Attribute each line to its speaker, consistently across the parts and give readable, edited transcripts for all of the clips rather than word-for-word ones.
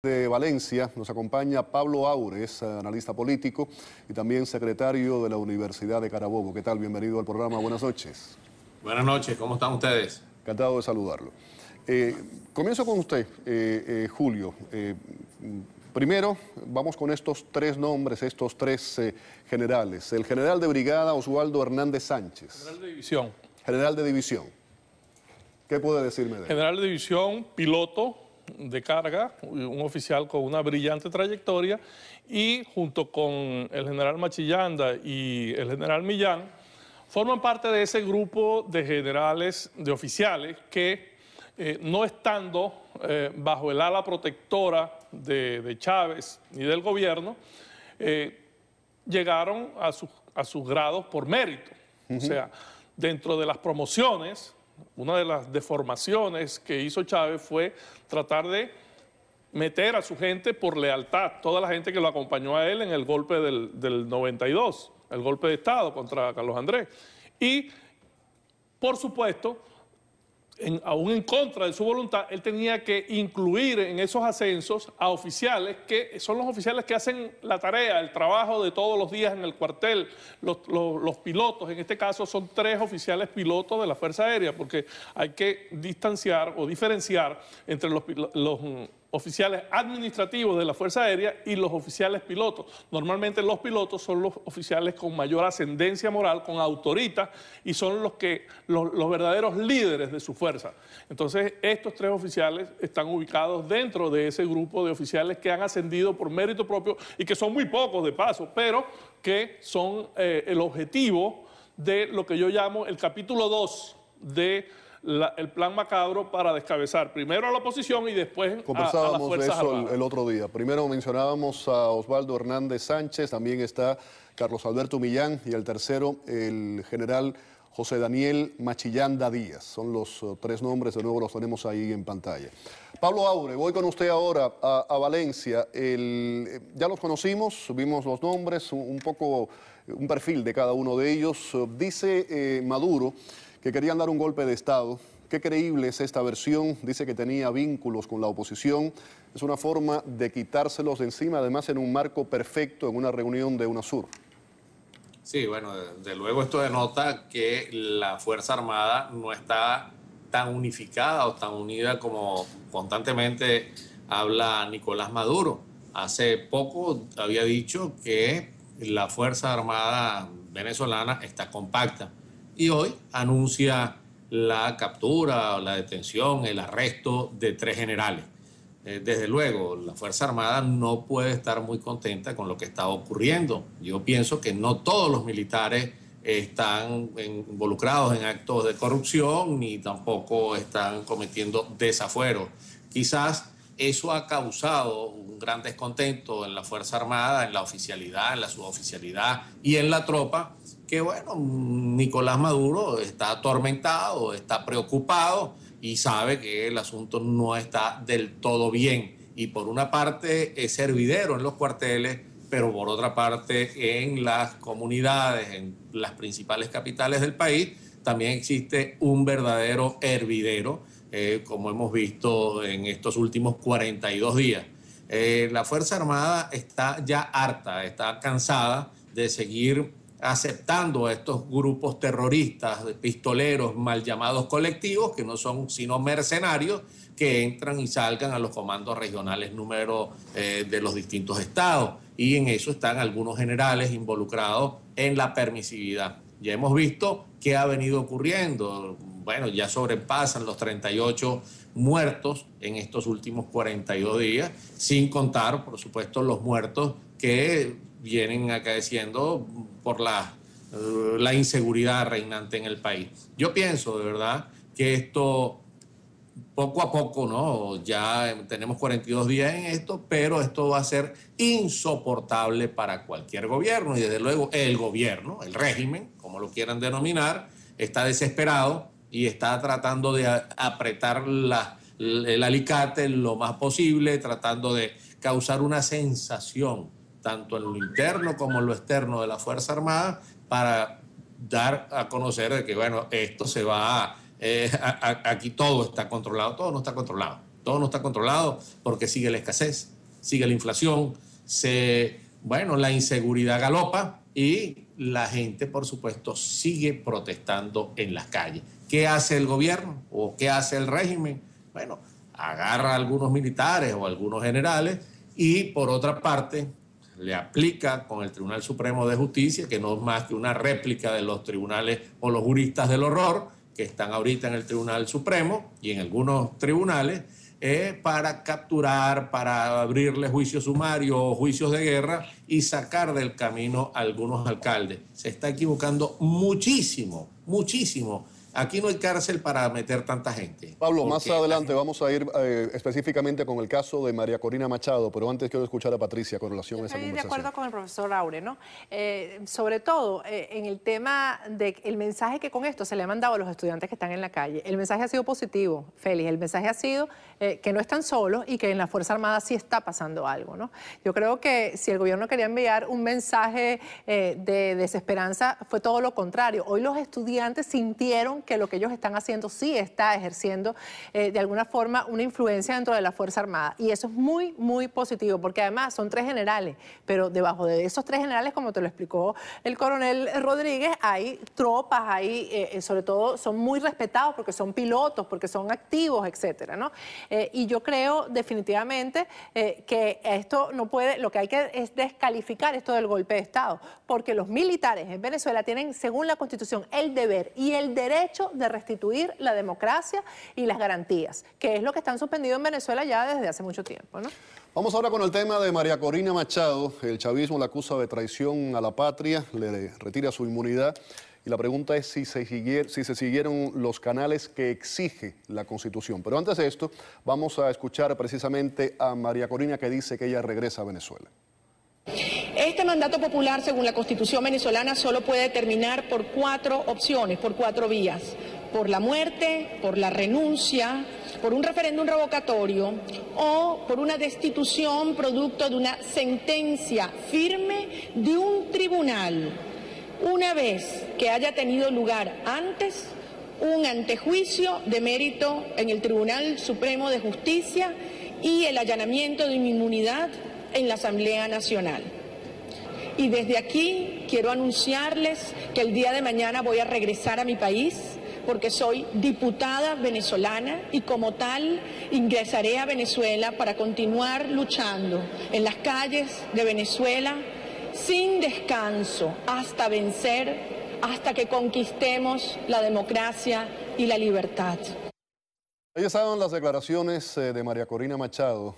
Speaker 1: De Valencia nos acompaña Pablo Aure, es analista político y también secretario de la Universidad de Carabobo. ¿Qué tal? Bienvenido al programa. Buenas noches.
Speaker 2: Buenas noches, ¿cómo están ustedes?
Speaker 1: Encantado de saludarlo. Comienzo con usted, Julio. Primero, vamos con estos tres nombres, estos tres generales. El general de brigada Oswaldo Hernández Sánchez.
Speaker 3: General de división.
Speaker 1: General de división. ¿Qué puede decirme de él?
Speaker 3: General de división, piloto de carga, un oficial con una brillante trayectoria, y junto con el general Machillanda y el general Millán, forman parte de ese grupo de generales, de oficiales, que no estando bajo el ala protectora de Chávez ni del gobierno, llegaron a sus grados por mérito. O sea, dentro de las promociones, una de las deformaciones que hizo Chávez fue tratar de meter a su gente por lealtad, toda la gente que lo acompañó a él en el golpe del 92, el golpe de Estado contra Carlos Andrés. Y, por supuesto, aún en contra de su voluntad, él tenía que incluir en esos ascensos a oficiales que son los oficiales que hacen la tarea, el trabajo de todos los días en el cuartel, los pilotos. En este caso son tres oficiales pilotos de la Fuerza Aérea, porque hay que distanciar o diferenciar entre los oficiales administrativos de la Fuerza Aérea y los oficiales pilotos. Normalmente los pilotos son los oficiales con mayor ascendencia moral, con autorita, y son los verdaderos líderes de su fuerza. Entonces, estos tres oficiales están ubicados dentro de ese grupo de oficiales que han ascendido por mérito propio y que son muy pocos de paso, pero que son el objetivo de lo que yo llamo el capítulo 2 de el plan macabro para descabezar primero a la oposición y después a las Fuerzas Armadas.
Speaker 1: Conversábamos de eso el otro día. Primero mencionábamos a Oswaldo Hernández Sánchez, también está Carlos Alberto Millán y el tercero, el general José Daniel Machillanda Díaz. Son los tres nombres, de nuevo los tenemos ahí en pantalla. Pablo Aure, voy con usted ahora a Valencia. Ya los conocimos, vimos los nombres, un perfil de cada uno de ellos. Dice Maduro que querían dar un golpe de Estado. ¿Qué creíble es esta versión? Dice que tenía vínculos con la oposición. Es una forma de quitárselos de encima, además en un marco perfecto, en una reunión de UNASUR.
Speaker 2: Sí, bueno, desde luego esto denota que la Fuerza Armada no está tan unificada o tan unida como constantemente habla Nicolás Maduro. Hace poco había dicho que la Fuerza Armada venezolana está compacta y hoy anuncia la captura o la detención, el arresto de tres generales. Desde luego, la Fuerza Armada no puede estar muy contenta con lo que está ocurriendo. Yo pienso que no todos los militares están involucrados en actos de corrupción ni tampoco están cometiendo desafueros. Quizás eso ha causado un gran descontento en la Fuerza Armada, en la oficialidad, en la suboficialidad y en la tropa, que bueno, Nicolás Maduro está atormentado, está preocupado y sabe que el asunto no está del todo bien. Y por una parte es hervidero en los cuarteles, pero por otra parte en las comunidades, en las principales capitales del país, también existe un verdadero hervidero, como hemos visto en estos últimos 42 días. La Fuerza Armada está ya harta, está cansada de seguir aceptando a estos grupos terroristas, pistoleros, mal llamados colectivos, que no son sino mercenarios, que entran y salgan a los comandos regionales de los distintos estados. Y en eso están algunos generales involucrados en la permisividad. Ya hemos visto qué ha venido ocurriendo. Bueno, ya sobrepasan los 38 muertos en estos últimos 42 días, sin contar, por supuesto, los muertos que vienen acaeciendo por la inseguridad reinante en el país. Yo pienso, de verdad, que esto poco a poco, ¿no? Ya tenemos 42 días en esto, pero esto va a ser insoportable para cualquier gobierno y desde luego el gobierno, el régimen, como lo quieran denominar, está desesperado y está tratando de apretar el alicate lo más posible, tratando de causar una sensación tanto en lo interno como en lo externo de la Fuerza Armada, para dar a conocer de que, bueno, esto se va, aquí todo está controlado. Todo no está controlado. Todo no está controlado porque sigue la escasez, sigue la inflación, bueno, la inseguridad galopa y la gente, por supuesto, sigue protestando en las calles. ¿Qué hace el gobierno o qué hace el régimen? Bueno, agarra a algunos militares o a algunos generales y, por otra parte, le aplica con el Tribunal Supremo de Justicia, que no es más que una réplica de los tribunales o los juristas del horror que están ahorita en el Tribunal Supremo y en algunos tribunales, para capturar, para abrirle juicios sumarios o juicios de guerra y sacar del camino a algunos alcaldes. Se está equivocando muchísimo, muchísimo. Aquí no hay cárcel para meter tanta gente.
Speaker 1: Pablo, más adelante vamos a ir específicamente con el caso de María Corina Machado, pero antes quiero escuchar a Patricia con relación a esa conversación.
Speaker 4: Estoy de acuerdo con el profesor Aure, ¿no? Sobre todo en el tema del mensaje que con esto se le ha mandado a los estudiantes que están en la calle. El mensaje ha sido positivo, Félix. El mensaje ha sido que no están solos y que en la Fuerza Armada sí está pasando algo, ¿no? Yo creo que si el gobierno quería enviar un mensaje de desesperanza, fue todo lo contrario. Hoy los estudiantes sintieron que lo que ellos están haciendo sí está ejerciendo de alguna forma una influencia dentro de la Fuerza Armada. Y eso es muy, muy positivo, porque además son 3 generales, pero debajo de esos 3 generales, como te lo explicó el coronel Rodríguez, hay tropas, hay, sobre todo, son muy respetados porque son pilotos, porque son activos, etcétera, ¿no? Y yo creo definitivamente que esto no puede, lo que hay que es descalificar esto del golpe de Estado, porque los militares en Venezuela tienen, según la Constitución, el deber y el derecho de restituir la democracia y las garantías, que es lo que están suspendidos en Venezuela ya desde hace mucho tiempo, ¿no?
Speaker 1: Vamos ahora con el tema de María Corina Machado. El chavismo la acusa de traición a la patria, le retira su inmunidad. Y la pregunta es si se siguieron los canales que exige la Constitución. Pero antes de esto, vamos a escuchar precisamente a María Corina, que dice que ella regresa a Venezuela.
Speaker 5: Este mandato popular, según la Constitución venezolana, solo puede terminar por 4 opciones, por 4 vías. Por la muerte, por la renuncia, por un referéndum revocatorio o por una destitución producto de una sentencia firme de un tribunal, una vez que haya tenido lugar antes un antejuicio de mérito en el Tribunal Supremo de Justicia y el allanamiento de mi inmunidad en la Asamblea Nacional. Y desde aquí quiero anunciarles que el día de mañana voy a regresar a mi país, porque soy diputada venezolana y como tal ingresaré a Venezuela para continuar luchando en las calles de Venezuela sin descanso hasta vencer, hasta que conquistemos la democracia y la libertad.
Speaker 1: Ahí estaban las declaraciones de María Corina Machado.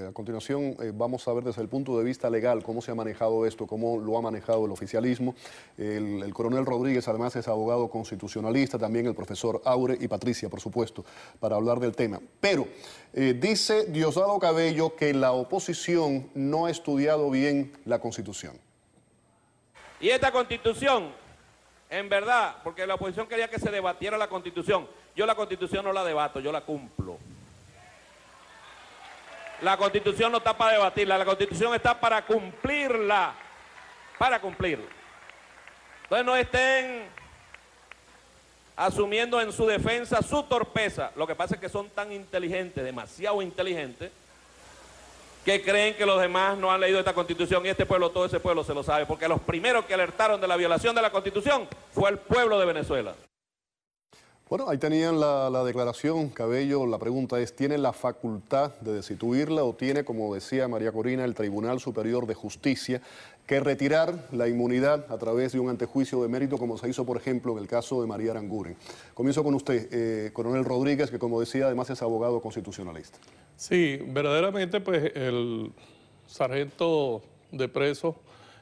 Speaker 1: A continuación vamos a ver desde el punto de vista legal cómo se ha manejado esto, cómo lo ha manejado el oficialismo. El coronel Rodríguez además es abogado constitucionalista, también el profesor Aure y Patricia, por supuesto, para hablar del tema. Pero dice Diosdado Cabello que la oposición no ha estudiado bien la Constitución.
Speaker 6: Y esta Constitución, en verdad, porque la oposición quería que se debatiera la Constitución. Yo la Constitución no la debato, yo la cumplo. La Constitución no está para debatirla, la Constitución está para cumplirla. Para cumplirla. Entonces no estén asumiendo en su defensa su torpeza. Lo que pasa es que son tan inteligentes, demasiado inteligentes, que creen que los demás no han leído esta Constitución y este pueblo, todo ese pueblo se lo sabe, porque los primeros que alertaron de la violación de la Constitución fue el pueblo de Venezuela.
Speaker 1: Bueno, ahí tenían la declaración. Cabello, la pregunta es, ¿tiene la facultad de destituirla o tiene, como decía María Corina, el Tribunal Superior de Justicia que retirar la inmunidad a través de un antejuicio de mérito, como se hizo, por ejemplo, en el caso de María Aranguren? Comienzo con usted, coronel Rodríguez, que como decía, además es abogado constitucionalista.
Speaker 3: Sí, verdaderamente, pues el sargento de preso,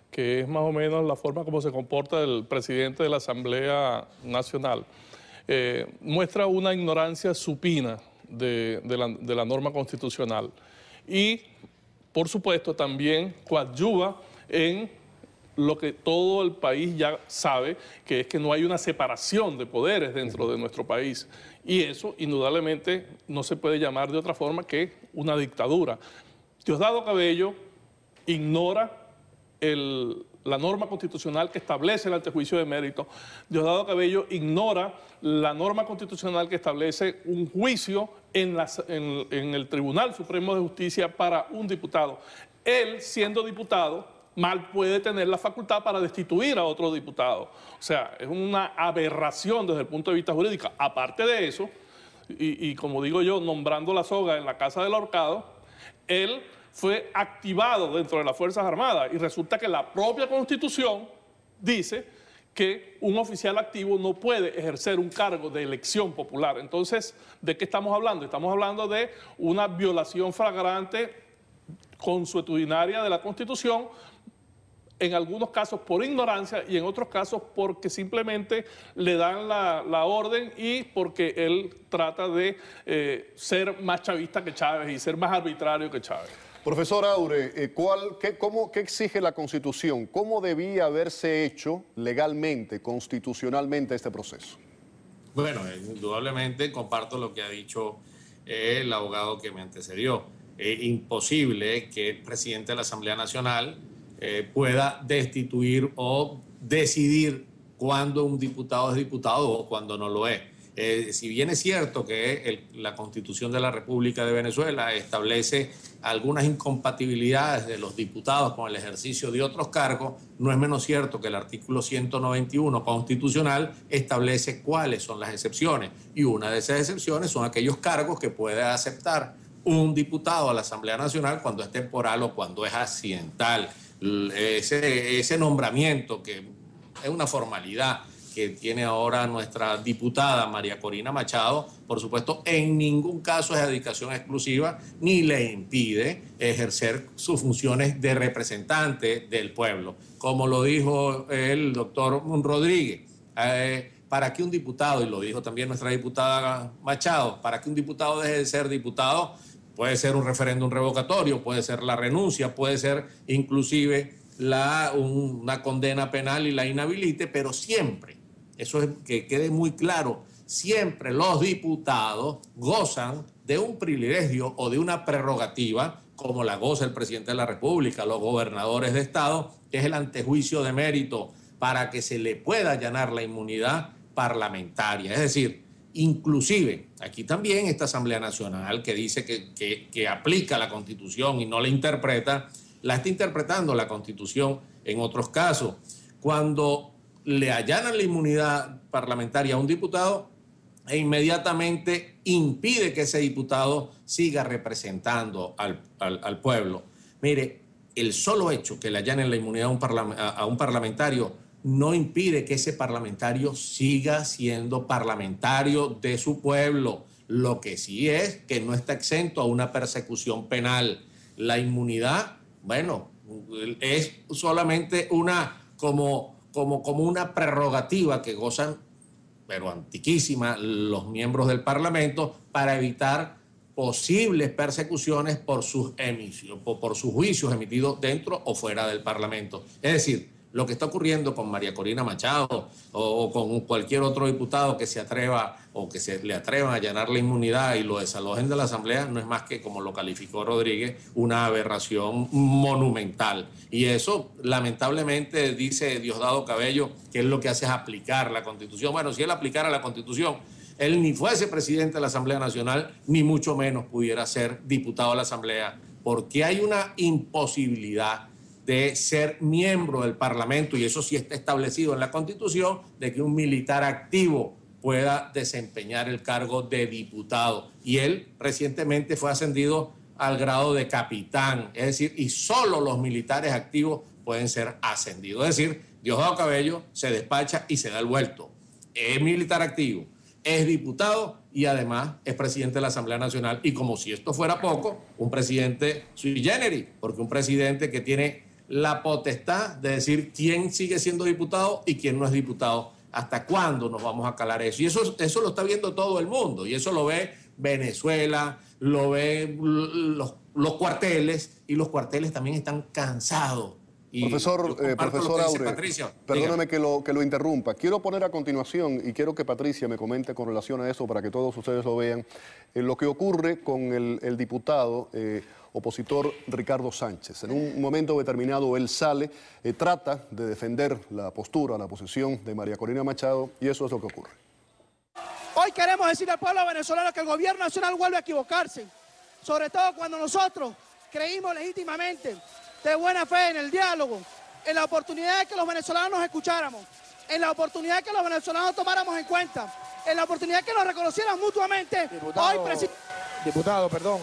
Speaker 3: que es más o menos la forma como se comporta el presidente de la Asamblea Nacional, muestra una ignorancia supina de la norma constitucional y, por supuesto, también coadyuva en lo que todo el país ya sabe, que es que no hay una separación de poderes dentro de nuestro país. Y eso, indudablemente, no se puede llamar de otra forma que una dictadura. Diosdado Cabello ignora la norma constitucional que establece el antejuicio de mérito. Diosdado Cabello ignora la norma constitucional que establece un juicio en el Tribunal Supremo de Justicia para un diputado. Él, siendo diputado, mal puede tener la facultad para destituir a otro diputado. O sea, es una aberración desde el punto de vista jurídico. Aparte de eso, y como digo yo, nombrando la soga en la casa del ahorcado, él fue activado dentro de las Fuerzas Armadas y resulta que la propia Constitución dice que un oficial activo no puede ejercer un cargo de elección popular. Entonces, ¿de qué estamos hablando? Estamos hablando de una violación flagrante, consuetudinaria de la Constitución, en algunos casos por ignorancia y en otros casos porque simplemente le dan la orden y porque él trata de ser más chavista que Chávez y ser más arbitrario que Chávez.
Speaker 1: Profesor Aure, ¿qué exige la Constitución? ¿Cómo debía haberse hecho legalmente, constitucionalmente este proceso?
Speaker 2: Bueno, indudablemente comparto lo que ha dicho el abogado que me antecedió. Es imposible que el presidente de la Asamblea Nacional pueda destituir o decidir cuándo un diputado es diputado o cuándo no lo es. Si bien es cierto que la Constitución de la República de Venezuela establece algunas incompatibilidades de los diputados con el ejercicio de otros cargos, no es menos cierto que el artículo 191 constitucional establece cuáles son las excepciones. Y una de esas excepciones son aquellos cargos que puede aceptar un diputado a la Asamblea Nacional cuando es temporal o cuando es accidental. Ese nombramiento, que es una formalidad que tiene ahora nuestra diputada María Corina Machado, por supuesto, en ningún caso es dedicación exclusiva ni le impide ejercer sus funciones de representante del pueblo. Como lo dijo el doctor Rodríguez, para que un diputado, y lo dijo también nuestra diputada Machado, para que un diputado deje de ser diputado, puede ser un referéndum revocatorio, puede ser la renuncia, puede ser inclusive una condena penal y la inhabilite, pero siempre, eso es que quede muy claro, siempre los diputados gozan de un privilegio o de una prerrogativa, como la goza el presidente de la República, los gobernadores de Estado, que es el antejuicio de mérito para que se le pueda allanar la inmunidad parlamentaria. Es decir, inclusive, aquí también esta Asamblea Nacional que dice que aplica la Constitución y no la interpreta, la está interpretando la Constitución en otros casos. Cuando le allanan la inmunidad parlamentaria a un diputado e inmediatamente impide que ese diputado siga representando al pueblo. Mire, el solo hecho que le allanen la inmunidad a un parlamentario no impide que ese parlamentario siga siendo parlamentario de su pueblo. Lo que sí es que no está exento a una persecución penal. La inmunidad, bueno, es solamente como una prerrogativa que gozan, pero antiquísima, los miembros del Parlamento para evitar posibles persecuciones por sus juicios emitidos dentro o fuera del Parlamento. Es decir, lo que está ocurriendo con María Corina Machado o con cualquier otro diputado que se atreva o que se le atrevan a allanar la inmunidad y lo desalojen de la Asamblea no es más que, como lo calificó Rodríguez, una aberración monumental. Y eso, lamentablemente, dice Diosdado Cabello, que es lo que hace es aplicar la Constitución. Bueno, si él aplicara la Constitución, él ni fuese presidente de la Asamblea Nacional, ni mucho menos pudiera ser diputado de la Asamblea, porque hay una imposibilidad de ser miembro del Parlamento, y eso sí está establecido en la Constitución, de que un militar activo pueda desempeñar el cargo de diputado. Y él recientemente fue ascendido al grado de capitán, es decir, y solo los militares activos pueden ser ascendidos. Es decir, Diosdado Cabello se despacha y se da el vuelto. Es militar activo, es diputado y además es presidente de la Asamblea Nacional. Y como si esto fuera poco, un presidente sui generis, porque un presidente que tiene la potestad de decir quién sigue siendo diputado y quién no es diputado. ¿Hasta cuándo nos vamos a calar eso? Y eso lo está viendo todo el mundo. Y eso lo ve Venezuela, lo ven los cuarteles, y los cuarteles también están cansados. Y
Speaker 1: profesor Aure, perdóneme que lo interrumpa. Quiero poner a continuación, y quiero que Patricia me comente con relación a eso para que todos ustedes lo vean, lo que ocurre con el diputado opositor Ricardo Sánchez. En un momento determinado él sale, trata de defender la postura, la posición de María Corina Machado, y eso es lo que ocurre.
Speaker 7: Hoy queremos decir al pueblo venezolano que el gobierno nacional vuelve a equivocarse, sobre todo cuando nosotros creímos legítimamente, de buena fe, en el diálogo, en la oportunidad de que los venezolanos nos escucháramos, en la oportunidad de que los venezolanos tomáramos en cuenta, en la oportunidad de que nos reconocieran mutuamente.
Speaker 8: Diputado, perdón.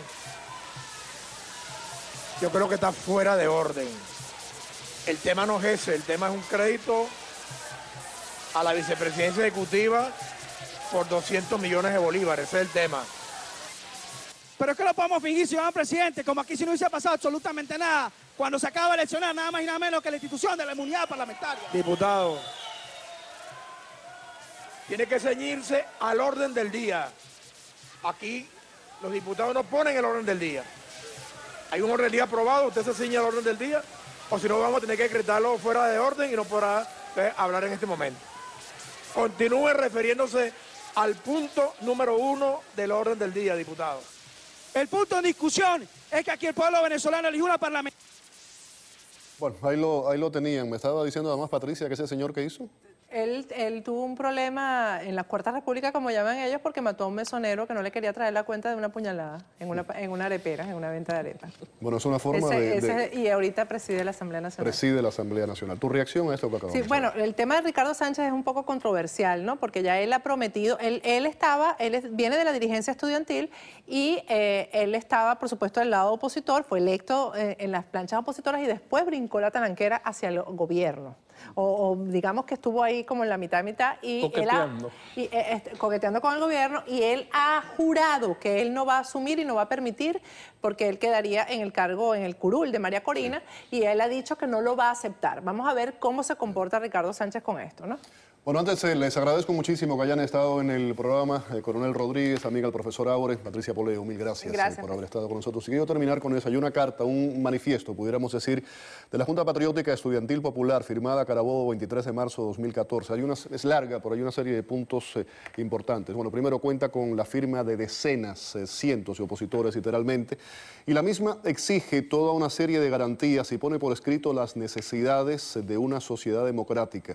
Speaker 8: Yo creo que está fuera de orden. El tema no es ese, el tema es un crédito a la vicepresidencia ejecutiva por 200 millones de bolívares, ese es el tema.
Speaker 7: Pero es que lo podemos fingir, señor presidente, como aquí si no hubiese pasado absolutamente nada, cuando se acaba de eleccionar nada más y nada menos que la institución de la inmunidad parlamentaria.
Speaker 8: Diputado, tiene que ceñirse al orden del día. Aquí los diputados no ponen el orden del día. Hay un orden del día aprobado, usted se ciñe al orden del día, o si no vamos a tener que decretarlo fuera de orden y no podrá hablar en este momento. Continúe refiriéndose al punto número 1 del orden del día, diputado.
Speaker 7: El punto de discusión es que aquí el pueblo venezolano eligió una parlamentaria.
Speaker 1: Bueno, ahí lo tenían. Me estaba diciendo además Patricia que ese señor que hizo.
Speaker 4: Él tuvo un problema en la Cuarta República, como llaman ellos, porque mató a un mesonero que no le quería traer la cuenta de una puñalada en una arepera, en una venta de arepas.
Speaker 1: Bueno, es una forma
Speaker 4: Y ahorita preside la Asamblea Nacional.
Speaker 1: Preside la Asamblea Nacional. ¿Tu reacción a esto que acabamos de decir?
Speaker 4: Bueno, el tema de Ricardo Sánchez es un poco controversial, ¿no? Porque ya él ha prometido, él viene de la dirigencia estudiantil y él estaba, por supuesto, del lado opositor, fue electo en las planchas opositoras y después brincó la talanquera hacia el gobierno. O digamos que estuvo ahí como en la mitad y
Speaker 3: coqueteando.
Speaker 4: Coqueteando con el gobierno, y él ha jurado que él no va a asumir y no va a permitir, porque él quedaría en el cargo, en el curul de María Corina, y él ha dicho que no lo va a aceptar. Vamos a ver cómo se comporta Ricardo Sánchez con esto, ¿no?
Speaker 1: Bueno, antes les agradezco muchísimo que hayan estado en el programa, Coronel Rodríguez, amiga del profesor Ábores, Patricia Poleo, mil gracias por haber estado con nosotros. Y quiero terminar con eso. Hay una carta, un manifiesto, pudiéramos decir, de la Junta Patriótica Estudiantil Popular, firmada a Carabobo 23 de marzo de 2014. Es larga, pero hay una serie de puntos importantes. Bueno, primero cuenta con la firma de decenas, cientos de opositores literalmente, y la misma exige toda una serie de garantías y pone por escrito las necesidades de una sociedad democrática.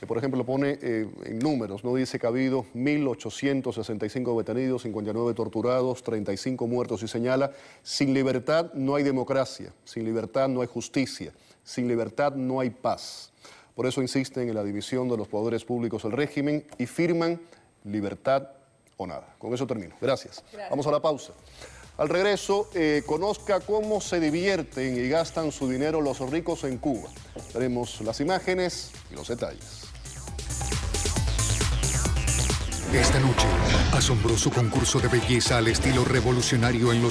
Speaker 1: Por ejemplo, pone en números, ¿no? Dice que ha habido 1.865 detenidos, 59 torturados, 35 muertos, y señala: sin libertad no hay democracia, sin libertad no hay justicia, sin libertad no hay paz. Por eso insisten en la división de los poderes públicos del régimen y firman libertad o nada. Con eso termino. Gracias. Vamos a la pausa. Al regreso, conozca cómo se divierten y gastan su dinero los ricos en Cuba. Veremos las imágenes y los detalles.
Speaker 9: Esta noche, asombroso concurso de belleza al estilo revolucionario en los